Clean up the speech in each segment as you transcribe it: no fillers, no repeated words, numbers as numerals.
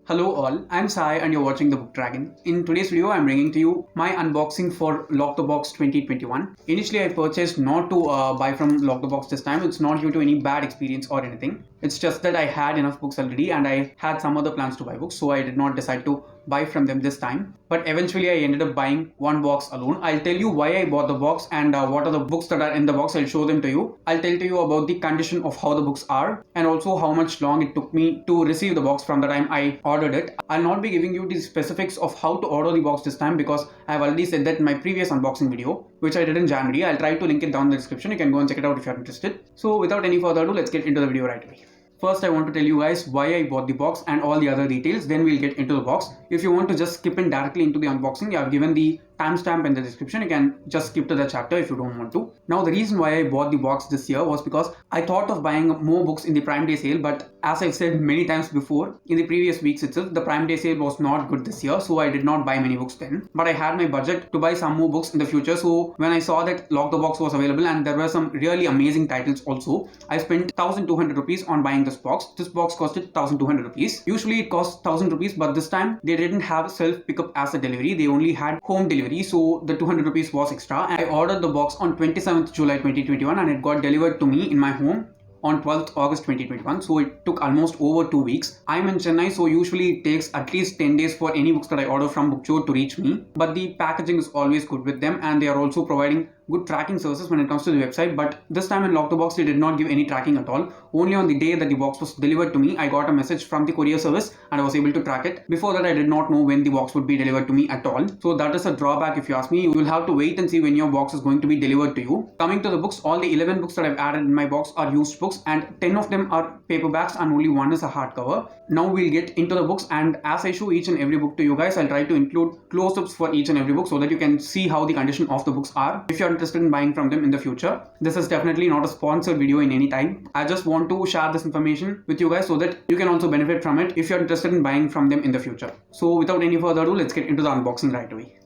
Hello all, I'm Sai and you're watching The Book Dragon. In today's video, I'm bringing to you my unboxing for Lock the Box 2021. Initially, I purchased not to buy from Lock the Box this time. It's not due to any bad experience or anything. It's just that I had enough books already and I had some other plans to buy books, so I did not decide to buy from them this time. But eventually, I ended up buying one box alone. I'll tell you why I bought the box and what are the books that are in the box. I'll show them to you. I'll tell to you about the condition of how the books are and also how much long it took me to receive the box from the time I ordered it. I'll not be giving you the specifics of how to order the box this time because I've already said that in my previous unboxing video, which I did in January. I'll try to link it down in the description. You can go and check it out if you're interested. So without any further ado, let's get into the video right away. First, I want to tell you guys why I bought the box and all the other details. Then we'll get into the box. If you want to just skip in directly into the unboxing, I've given the timestamp in the description. You can just skip to the chapter if you don't want to. Now, the reason why I bought the box this year was because I thought of buying more books in the Prime Day sale, but as I've said many times before, in the previous weeks itself, the Prime Day sale was not good this year, so I did not buy many books then. But I had my budget to buy some more books in the future, so when I saw that Lock the Box was available and there were some really amazing titles also, I spent 1200 rupees on buying this box. This box costed 1200 rupees. Usually it costs 1000 rupees, but this time they didn't have self pickup as a delivery. They only had home delivery, so the 200 rupees was extra. And I ordered the box on 27th July 2021 and it got delivered to me in my home on 12th August 2021, so it took almost over 2 weeks. I'm in Chennai, so usually it takes at least 10 days for any books that I order from Bookchor to reach me. But the packaging is always good with them and they are also providing good tracking services when it comes to the website. But this time in Lock the Box, they did not give any tracking at all. Only on the day that the box was delivered to me, I got a message from the courier service and I was able to track it. Before that, I did not know when the box would be delivered to me at all. So that is a drawback if you ask me. You will have to wait and see when your box is going to be delivered to you. Coming to the books, all the 11 books that I've added in my box are used books and 10 of them are paperbacks and only one is a hardcover. Now we'll get into the books, and as I show each and every book to you guys, I'll try to include close-ups for each and every book so that you can see how the condition of the books are if you're interested in buying from them in the future. This is definitely not a sponsored video in any time. I just want to share this information with you guys so that you can also benefit from it if you're interested in buying from them in the future. So without any further ado, let's get into the unboxing right away.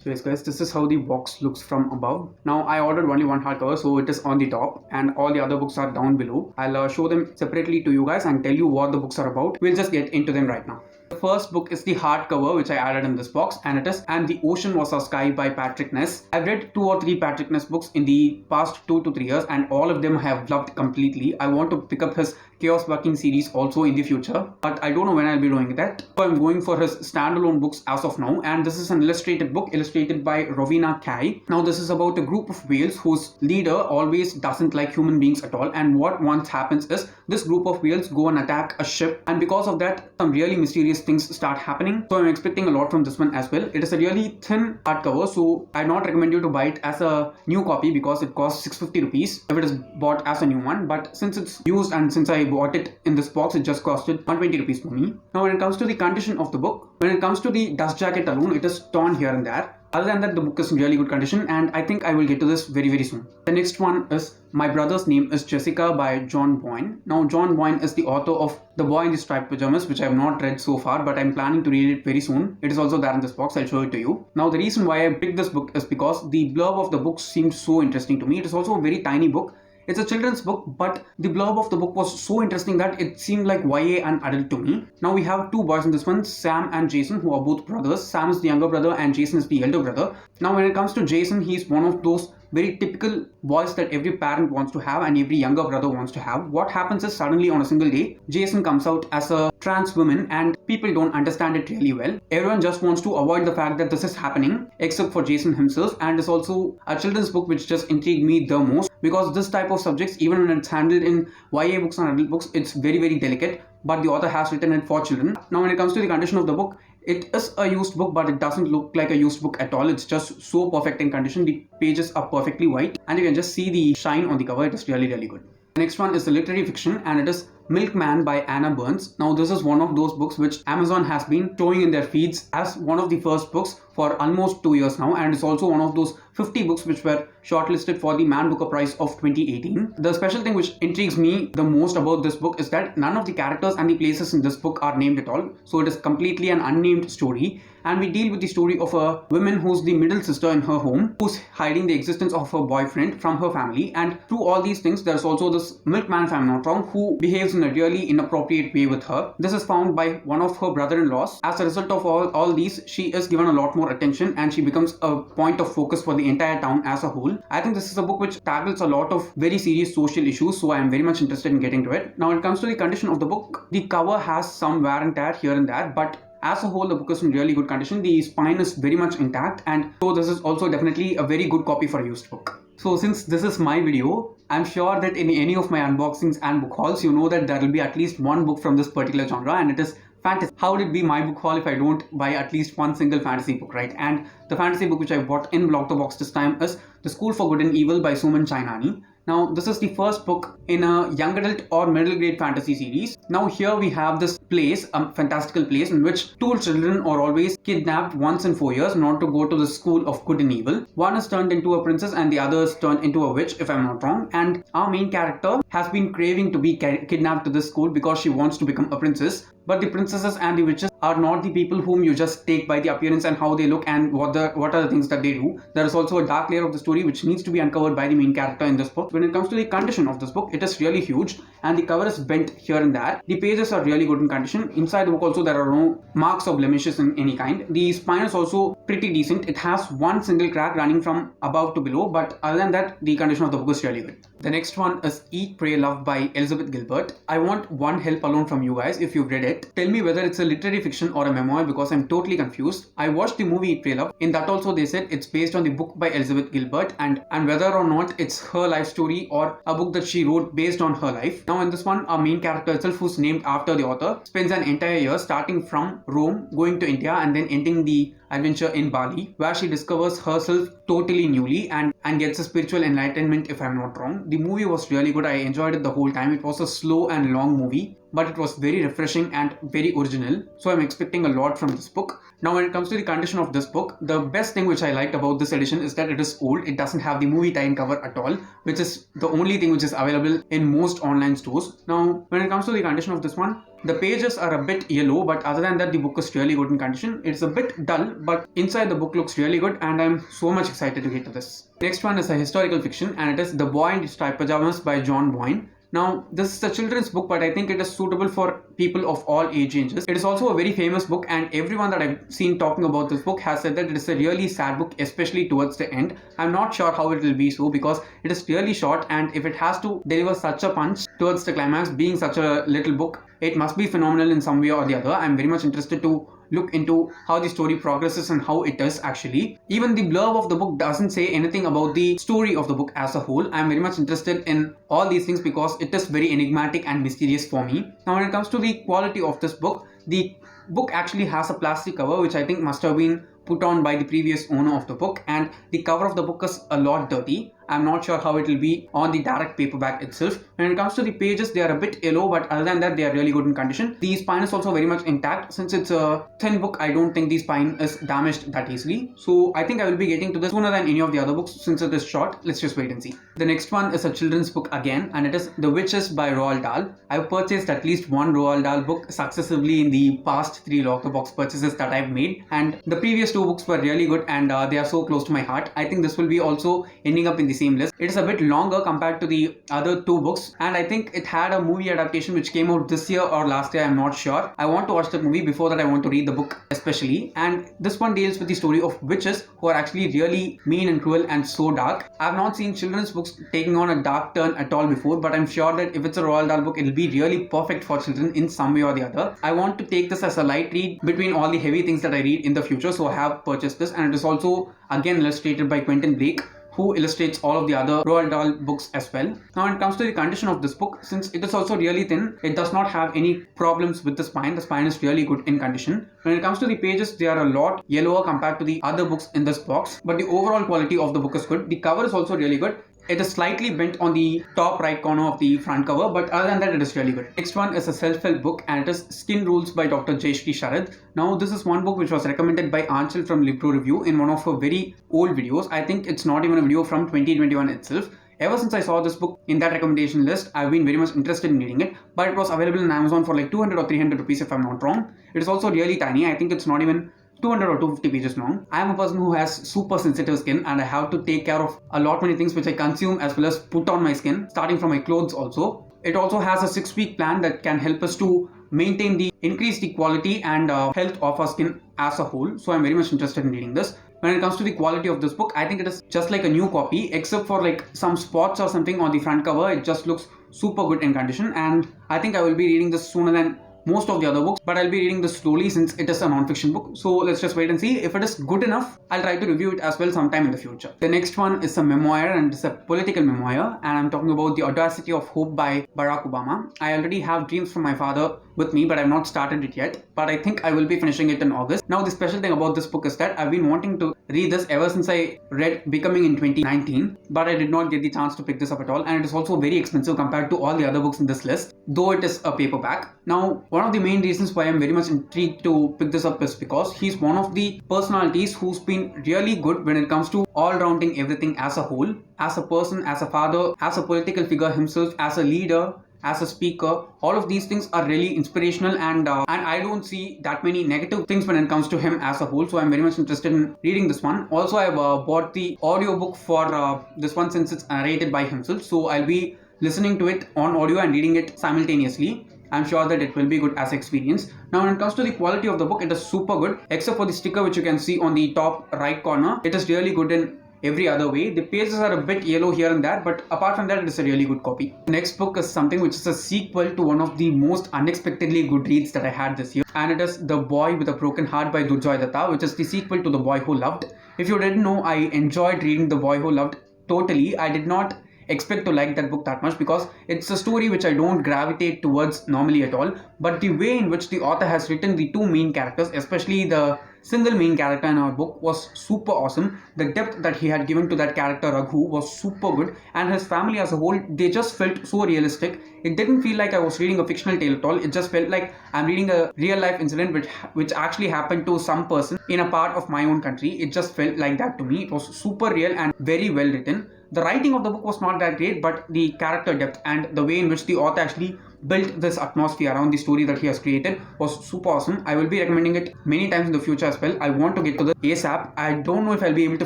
So yes guys, this is how the box looks from above. Now I ordered only one hardcover, so it is on the top and all the other books are down below. I'll show them separately to you guys and tell you what the books are about. We'll just get into them right now. The first book is the hardcover which I added in this box, and it is And the Ocean Was Our Sky by Patrick Ness. I've read 2 or 3 Patrick Ness books in the past 2 to 3 years and all of them I have loved completely. I want to pick up his Chaos Walking series also in the future, but I don't know when I'll be doing that. So I'm going for his standalone books as of now, and this is an illustrated book illustrated by Rowena Kai. Now this is about a group of whales whose leader always doesn't like human beings at all, and what once happens is this group of whales go and attack a ship, and because of that some really mysterious things start happening. So I'm expecting a lot from this one as well. It is a really thin hardcover, so I not recommend you to buy it as a new copy because it costs 650 rupees if it is bought as a new one, but since it's used and since I bought it in this box, it just costed 120 rupees for me. Now when it comes to the condition of the book, when it comes to the dust jacket alone, it is torn here and there. Other than that, the book is in really good condition and I think I will get to this very soon. The next one is My Brother's Name is Jessica by John Boyne. Now John Boyne is the author of The Boy in the Striped Pyjamas, which I have not read so far, but I'm planning to read it very soon. It is also there in this box. I'll show it to you. Now the reason why I picked this book is because the blurb of the book seemed so interesting to me. It is also a very tiny book. It's a children's book, but the blurb of the book was so interesting that it seemed like YA and adult to me. Now we have 2 boys in this one, Sam and Jason, who are both brothers. Sam is the younger brother and Jason is the elder brother. Now when it comes to Jason, he's one of those very typical boys that every parent wants to have and every younger brother wants to have. What happens is suddenly on a single day, Jason comes out as a trans woman and people don't understand it really well. Everyone just wants to avoid the fact that this is happening except for Jason himself, and it's also a children's book which just intrigued me the most because this type of subjects, even when it's handled in YA books and adult books, it's very delicate, but the author has written it for children. Now when it comes to the condition of the book, it is a used book, but it doesn't look like a used book at all. It's just so perfect in condition. The pages are perfectly white and you can just see the shine on the cover. It is really good. The next one is the literary fiction and it is Milkman by Anna Burns. Now this is one of those books which Amazon has been showing in their feeds as one of the first books for almost 2 years now, and it's also one of those 50 books which were shortlisted for the Man Booker Prize of 2018. The special thing which intrigues me the most about this book is that none of the characters and the places in this book are named at all, so it is completely an unnamed story, and we deal with the story of a woman who's the middle sister in her home, who's hiding the existence of her boyfriend from her family, and through all these things there's also this milkman, if I'm not wrong, who behaves in a really inappropriate way with her. This is found by one of her brother-in-laws. As a result of all these, she is given a lot more attention and she becomes a point of focus for the entire town as a whole. I think this is a book which tackles a lot of very serious social issues, so I am very much interested in getting to it. Now when it comes to the condition of the book, the cover has some wear and tear here and there, but as a whole, the book is in really good condition. The spine is very much intact, and so this is also definitely a very good copy for a used book. So since this is my video, I'm sure that in any of my unboxings and book hauls, you know that there will be at least one book from this particular genre, and it is fantasy. How would it be my book haul if I don't buy at least one single fantasy book, right? And the fantasy book which I bought in Lock the Box this time is The School for Good and Evil by Soman Chainani. Now this is the first book in a young adult or middle grade fantasy series. Now here we have this place, a fantastical place in which two children are always kidnapped once in 4 years in order to go to the school of good and evil. One is turned into a princess and the other is turned into a witch, if I'm not wrong, and our main character has been craving to be kidnapped to this school because she wants to become a princess. But the princesses and the witches are not the people whom you just take by the appearance and how they look and what are the things that they do. There is also a dark layer of the story which needs to be uncovered by the main character in this book. When it comes to the condition of this book, it is really huge and the cover is bent here and there. The pages are really good in condition. Inside the book also there are no marks or blemishes in any kind. The spine is also pretty decent. It has one single crack running from above to below, but other than that, the condition of the book is really good. The next one is Eat, Pray, Love by Elizabeth Gilbert. I want one help alone from you guys. If you've read it, tell me whether it's a literary fiction or a memoir because I'm totally confused. I watched the movie Eat, Pray, Love. In that also they said it's based on the book by Elizabeth Gilbert and whether or not it's her life story or a book that she wrote based on her life. Now in this one, our main character itself, who's named after the author, spends an entire year starting from Rome, going to India and then ending the adventure in Bali, where she discovers herself totally newly and gets a spiritual enlightenment, if I'm not wrong. The movie was really good. I enjoyed it the whole time. It was a slow and long movie, but it was very refreshing and very original. So I'm expecting a lot from this book. Now when it comes to the condition of this book, the best thing which I liked about this edition is that it is old. It doesn't have the movie tie-in cover at all, which is the only thing which is available in most online stores. Now when it comes to the condition of this one, the pages are a bit yellow, but other than that the book is really good in condition. It's a bit dull, but inside the book looks really good and I'm so much excited to get to this. Next one is a historical fiction and it is The Boy in Striped Pyjamas by John Boyne. Now, this is a children's book, but I think it is suitable for people of all age ranges. It is also a very famous book and everyone that I've seen talking about this book has said that it is a really sad book, especially towards the end. I'm not sure how it will be so because it is really short and if it has to deliver such a punch towards the climax, being such a little book, it must be phenomenal in some way or the other. I'm very much interested to look into how the story progresses and how it is actually. Even the blurb of the book doesn't say anything about the story of the book as a whole. I'm very much interested in all these things because it is very enigmatic and mysterious for me. Now when it comes to the quality of this book, the book actually has a plastic cover which I think must have been put on by the previous owner of the book, and the cover of the book is a lot dirty. I'm not sure how it will be on the direct paperback itself. When it comes to the pages, they are a bit yellow, but other than that, they are really good in condition. The spine is also very much intact. Since it's a thin book, I don't think the spine is damaged that easily. So I think I will be getting to this sooner than any of the other books since it is short. Let's just wait and see. The next one is a children's book again, and it is The Witches by Roald Dahl. I've purchased at least one Roald Dahl book successively in the past 3 Lock the Box purchases that I've made, and the previous 2 books were really good and they are so close to my heart. I think this will be also ending up in the same list. It is a bit longer compared to the other 2 books, and I think it had a movie adaptation which came out this year or last year. I'm not sure. I want to watch that movie before that. I want to read the book especially, and this one deals with the story of witches who are actually really mean and cruel and so dark. I've not seen children's books taking on a dark turn at all before, but I'm sure that if it's a Roald Dahl book, it'll be really perfect for children in some way or the other. I want to take this as a light read between all the heavy things that I read in the future, so I have purchased this, and it is also again illustrated by Quentin Blake, who illustrates all of the other Roald Dahl books as well. Now when it comes to the condition of this book, since it is also really thin, it does not have any problems with the spine. The spine is really good in condition. When it comes to the pages, they are a lot yellower compared to the other books in this box, but the overall quality of the book is good. The cover is also really good. It is slightly bent on the top right corner of the front cover, but other than that, it is really good. Next one is a self-help book, and it is Skin Rules by Dr. Jayashree Sharad. Now, this is one book which was recommended by Anchal from Libro Review in one of her very old videos. I think it's not even a video from 2021 itself. Ever since I saw this book in that recommendation list, I've been very much interested in reading it, but it was available in Amazon for like 200 or 300 rupees if I'm not wrong. It is also really tiny. I think it's not even 200 or 250 pages long. I am a person who has super sensitive skin, and I have to take care of a lot many things which I consume as well as put on my skin, starting from my clothes also. It also has a 6-week plan that can help us to increase the quality and health of our skin as a whole. So I'm very much interested in reading this. When it comes to the quality of this book, I think it is just like a new copy, except for like some spots or something on the front cover. It just looks super good in condition, and I think I will be reading this sooner than most of the other books, but I'll be reading this slowly since it is a non-fiction book. So let's just wait and see. If it is good enough, I'll try to review it as well sometime in the future. The next one is a memoir, and it's a political memoir, and I'm talking about The Audacity of Hope by Barrack Obama. I already have Dreams from My Father with me, but I've not started it yet, but I think I will be finishing it in August. Now, the special thing about this book is that I've been wanting to read this ever since I read Becoming in 2019, but I did not get the chance to pick this up at all, and it is also very expensive compared to all the other books in this list, though it is a paperback. Now, one of the main reasons why I'm very much intrigued to pick this up is because he's one of the personalities who's been really good when it comes to all-rounding everything as a whole, as a person, as a father, as a political figure himself, as a leader, as a speaker. All of these things are really inspirational, and I don't see that many negative things when it comes to him as a whole. So I'm very much interested in reading this one. Also, I've bought the audiobook for this one since it's narrated by himself. So I'll be listening to it on audio and reading it simultaneously. I'm sure that it will be good as experience. Now, when it comes to the quality of the book, it is super good, except for the sticker which you can see on the top right corner. It is really good in every other way. The pages are a bit yellow here and there, but apart from that, it is a really good copy. The next book is something which is a sequel to one of the most unexpectedly good reads that I had this year, and it is The Boy with a Broken Heart by Durjoy Datta, which is the sequel to The Boy Who Loved. If you didn't know, I enjoyed reading The Boy Who Loved totally. I did not expect to like that book that much because it's a story which I don't gravitate towards normally at all, but the way in which the author has written the two main characters, especially the single main character in our book, was super awesome. The depth that he had given to that character Raghu was super good, and his family as a whole, they just felt so realistic. It didn't feel like I was reading a fictional tale at all. It just felt like I'm reading a real life incident which actually happened to some person in a part of my own country. It just felt like that to me. It was super real and very well written. The writing of the book was not that great, but the character depth and the way in which the author actually built this atmosphere around the story that he has created was super awesome. I will be recommending it many times in the future as well. I want to get to the ASAP. I don't know if I'll be able to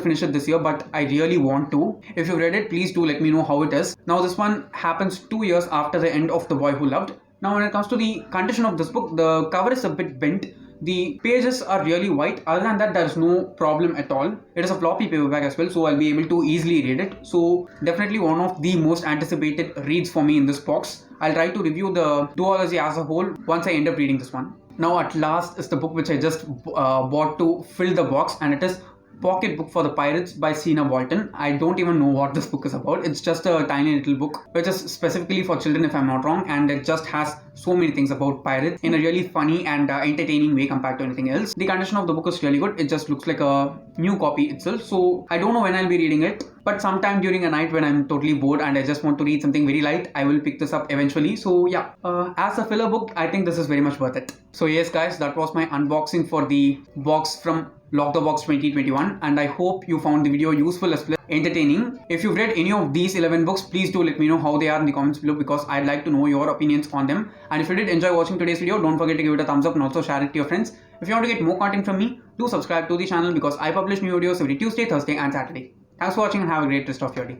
finish it this year, but I really want to. If you've read it, please do let me know how it is. Now, this one happens 2 years after the end of The Boy Who Loved. Now, when it comes to the condition of this book, the cover is a bit bent. The pages are really white. Other than that, there is no problem at all. It is a floppy paperback as well, so I'll be able to easily read it. So definitely one of the most anticipated reads for me in this box. I'll try to review the duology as a whole once I end up reading this one. Now, at last is the book which I just bought to fill the box, and it is Pocket Book for the Pirates by Cina Bolton. I don't even know what this book is about. It's just a tiny little book which is specifically for children if I'm not wrong, and it just has so many things about pirates in a really funny and entertaining way compared to anything else. The condition of the book is really good. It just looks like a new copy itself. So I don't know when I'll be reading it, but sometime during a night when I'm totally bored and I just want to read something very light, I will pick this up eventually. So yeah, as a filler book, I think this is very much worth it. So yes guys, that was my unboxing for the box from Lock the Box 2021, and I hope you found the video useful as well as entertaining. If you've read any of these 11 books, please do let me know how they are in the comments below, because I'd like to know your opinions on them. And if you did enjoy watching today's video, don't forget to give it a thumbs up and also share it to your friends. If you want to get more content from me, do subscribe to the channel because I publish new videos every Tuesday, Thursday and Saturday. Thanks for watching and have a great rest of your day.